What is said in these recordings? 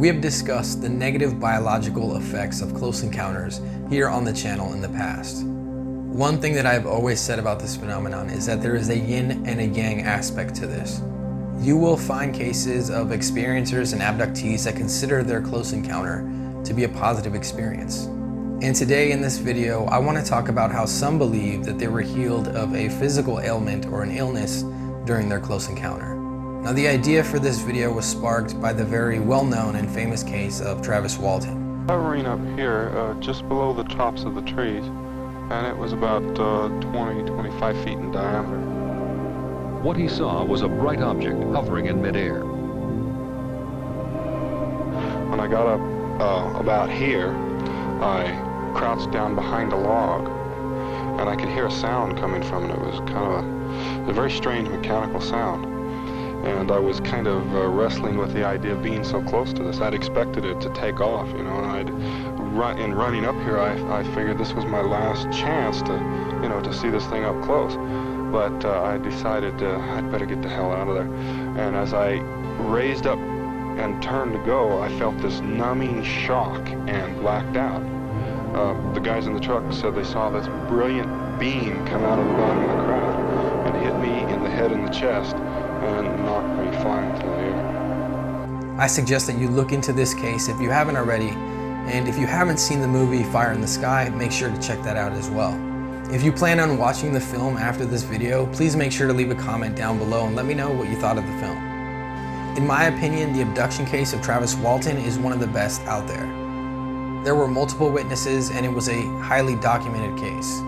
We have discussed the negative biological effects of close encounters here on the channel in the past. One thing that I've always said about this phenomenon is that there is a yin and a yang aspect to this. You will find cases of experiencers and abductees that consider their close encounter to be a positive experience. And today in this video, I want to talk about how some believe that they were healed of a physical ailment or an illness during their close encounter. Now, the idea for this video was sparked by the very well-known and famous case of Travis Walton. Hovering up here, just below the tops of the trees, and it was about 20-25 feet in diameter. What he saw was a bright object hovering in midair. When I got up about here, I crouched down behind a log, and I could hear a sound coming from it. It was kind of a very strange mechanical sound. And I was kind of wrestling with the idea of being so close to this. I'd expected it to take off, you know, and in running up here, I figured this was my last chance to, you know, to see this thing up close. But I decided I'd better get the hell out of there. And as I raised up and turned to go, I felt this numbing shock and blacked out. The guys in the truck said they saw this brilliant beam come out of the bottom of the craft and hit me in the head and the chest and knocked me flying through the air. I suggest that you look into this case if you haven't already, and if you haven't seen the movie Fire in the Sky, make sure to check that out as well. If you plan on watching the film after this video, please make sure to leave a comment down below and let me know what you thought of the film. In my opinion, the abduction case of Travis Walton is one of the best out there. There were multiple witnesses and it was a highly documented case.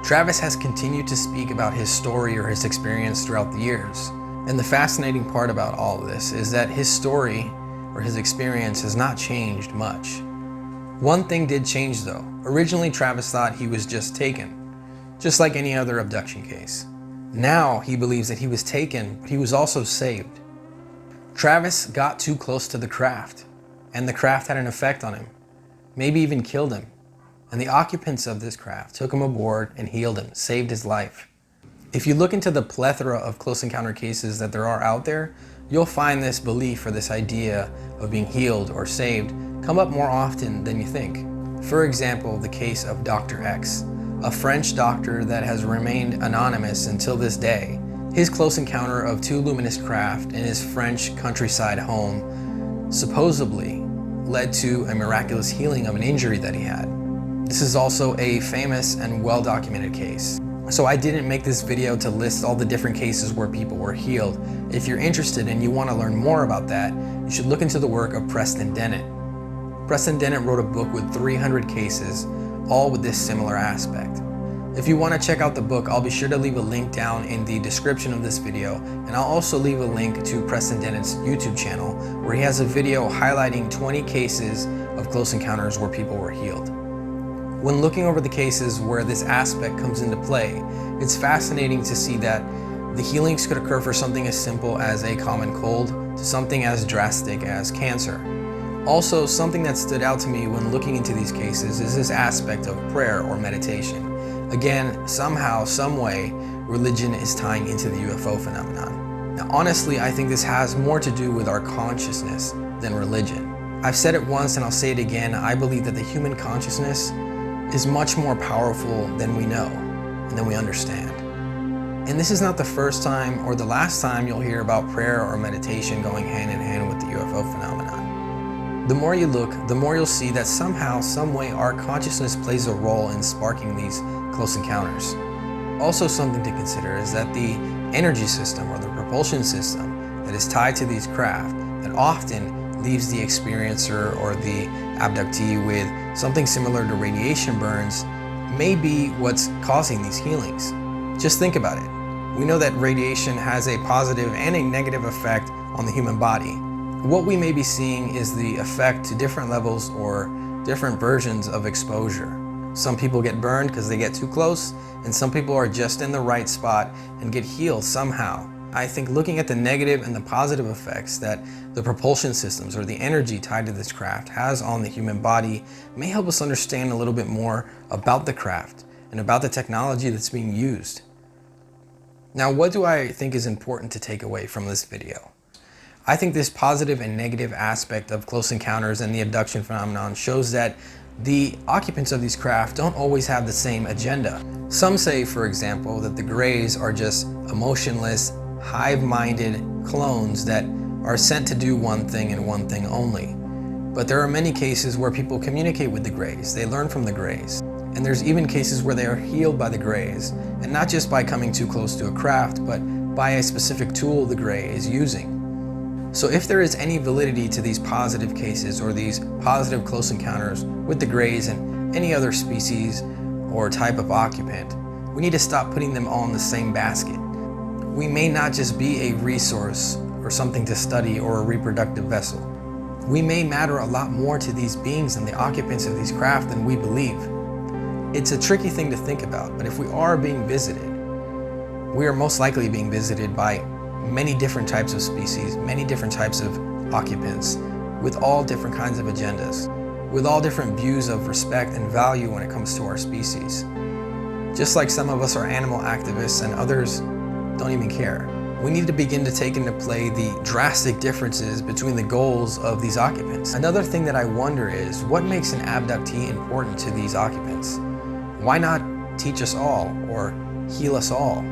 Travis has continued to speak about his story or his experience throughout the years. And the fascinating part about all of this is that his story or his experience has not changed much. One thing did change though. Originally, Travis thought he was just taken, just like any other abduction case. Now he believes that he was taken, but he was also saved. Travis got too close to the craft, and the craft had an effect on him, maybe even killed him. And the occupants of this craft took him aboard and healed him, saved his life. If you look into the plethora of close encounter cases that there are out there, you'll find this belief or this idea of being healed or saved come up more often than you think. For example, the case of Dr.X, a French doctor that has remained anonymous until this day. His close encounter of two luminous craft in his French countryside home supposedly led to a miraculous healing of an injury that he had. This is also a famous and well-documented case. So I didn't make this video to list all the different cases where people were healed. If you're interested and you want to learn more about that, you should look into the work of Preston Dennett. Preston Dennett wrote a book with 300 cases, all with this similar aspect. If you want to check out the book, I'll be sure to leave a link down in the description of this video, and I'll also leave a link to Preston Dennett's YouTube channel where he has a video highlighting 20 cases of close encounters where people were healed. When looking over the cases where this aspect comes into play, it's fascinating to see that the healings could occur for something as simple as a common cold to something as drastic as cancer. Also, something that stood out to me when looking into these cases is this aspect of prayer or meditation. Again, somehow, some way, religion is tying into the UFO phenomenon. Now, honestly, I think this has more to do with our consciousness than religion. I've said it once and I'll say it again, I believe that the human consciousness is much more powerful than we know and than we understand. And this is not the first time or the last time you'll hear about prayer or meditation going hand in hand with the UFO phenomenon. The more you look, the more you'll see that somehow, some way, our consciousness plays a role in sparking these close encounters. Also, something to consider is that the energy system or the propulsion system that is tied to these craft that often leaves the experiencer or the abductee with something similar to radiation burns may be what's causing these healings. Just think about it. We know that radiation has a positive and a negative effect on the human body. What we may be seeing is the effect to different levels or different versions of exposure. Some people get burned because they get too close, and some people are just in the right spot and get healed somehow. I think looking at the negative and the positive effects that the propulsion systems or the energy tied to this craft has on the human body may help us understand a little bit more about the craft and about the technology that's being used. Now, what do I think is important to take away from this video? I think this positive and negative aspect of close encounters and the abduction phenomenon shows that the occupants of these craft don't always have the same agenda. Some say, for example, that the Greys are just emotionless, hive-minded clones that are sent to do one thing and one thing only. But there are many cases where people communicate with the Greys, they learn from the Greys. And there's even cases where they are healed by the Greys, and not just by coming too close to a craft, but by a specific tool the Grey is using. So if there is any validity to these positive cases or these positive close encounters with the Greys and any other species or type of occupant, we need to stop putting them all in the same basket. We may not just be a resource or something to study or a reproductive vessel. We may matter a lot more to these beings and the occupants of these craft than we believe. It's a tricky thing to think about, but if we are being visited, we are most likely being visited by many different types of species, many different types of occupants, with all different kinds of agendas, with all different views of respect and value when it comes to our species. Just like some of us are animal activists and others don't even care. We need to begin to take into play the drastic differences between the goals of these occupants. Another thing that I wonder is, what makes an abductee important to these occupants? Why not teach us all or heal us all?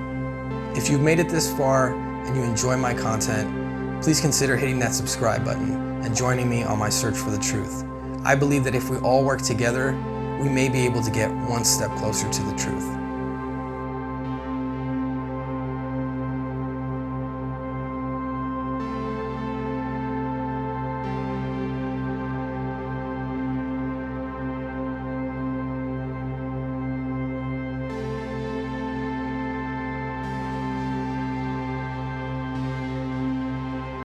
If you've made it this far and you enjoy my content, please consider hitting that subscribe button and joining me on my search for the truth. I believe that if we all work together, we may be able to get one step closer to the truth.